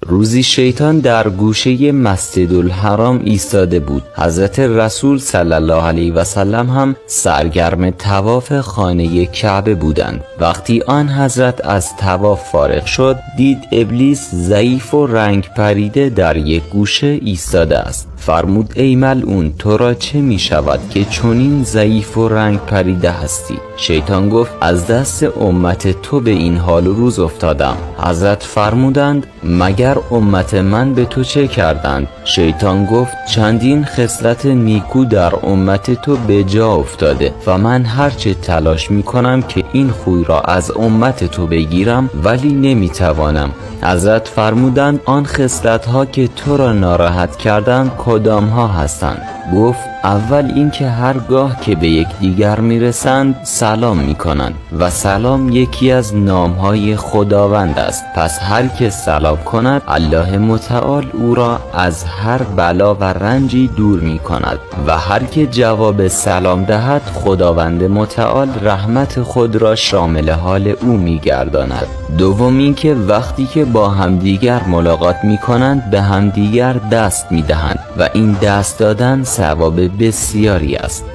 روزی شیطان در گوشه مسجدالحرام ایستاده بود. حضرت رسول صلی الله علیه و سلم هم سرگرم طواف خانه کعبه بودند. وقتی آن حضرت از طواف فارغ شد، دید ابلیس ضعیف و رنگ پریده در یک گوشه ایستاده است. فرمود ای ملعون، تو را چه می شود که چنین ضعیف و رنگ پریده هستی؟ شیطان گفت از دست امت تو به این حال و روز افتادم. حضرت فرمودند مگر امت من به تو چه کردند؟ شیطان گفت چندین خصلت نیکو در امت تو به جا افتاده و من هرچه تلاش می کنم که این خوی را از امت تو بگیرم ولی نمی توانم. حضرت فرمودند آن خصلت ها که تو را ناراحت کردند کدام ها هستند؟ گفت اول اینکه هرگاه که به یکدیگر میرسند سلام میکنند و سلام یکی از نامهای خداوند است. پس هر که سلام کند الله متعال او را از هر بلا و رنجی دور میکند و هر که جواب سلام دهد خداوند متعال رحمت خود را شامل حال او میگرداند. دوم اینکه وقتی که با همدیگر ملاقات میکنند به همدیگر دست میدهند و این دست دادن ثواب بسیاری است.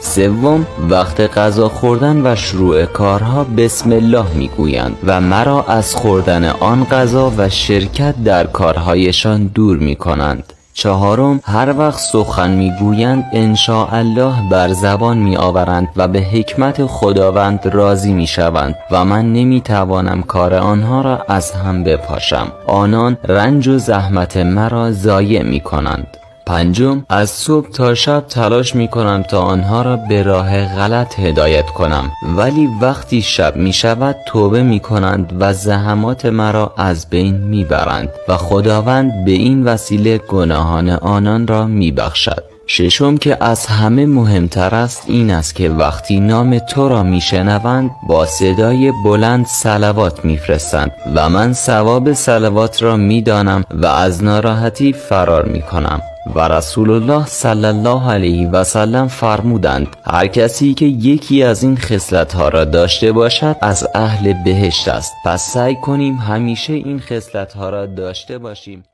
سوم وقت غذا خوردن و شروع کارها بسم الله میگویند و مرا از خوردن آن غذا و شرکت در کارهایشان دور میکنند. چهارم هر وقت سخن میگویند انشاء الله بر زبان میآورند و به حکمت خداوند راضی میشوند و من نمیتوانم کار آنها را از هم بپاشم. آنان رنج و زحمت مرا ضایع میکنند. پنجم از صبح تا شب تلاش می کنم تا آنها را به راه غلط هدایت کنم ولی وقتی شب می شود توبه می کنند و زحمات مرا از بین می برند و خداوند به این وسیله گناهان آنان را می بخشد. ششم که از همه مهمتر است این است که وقتی نام تو را میشنوند با صدای بلند صلوات میفرستند و من ثواب صلوات را میدانم و از ناراحتی فرار میکنم. و رسول الله صلی الله علیه و سلم فرمودند هر کسی که یکی از این خصلت‌ها را داشته باشد از اهل بهشت است. پس سعی کنیم همیشه این خصلت‌ها را داشته باشیم.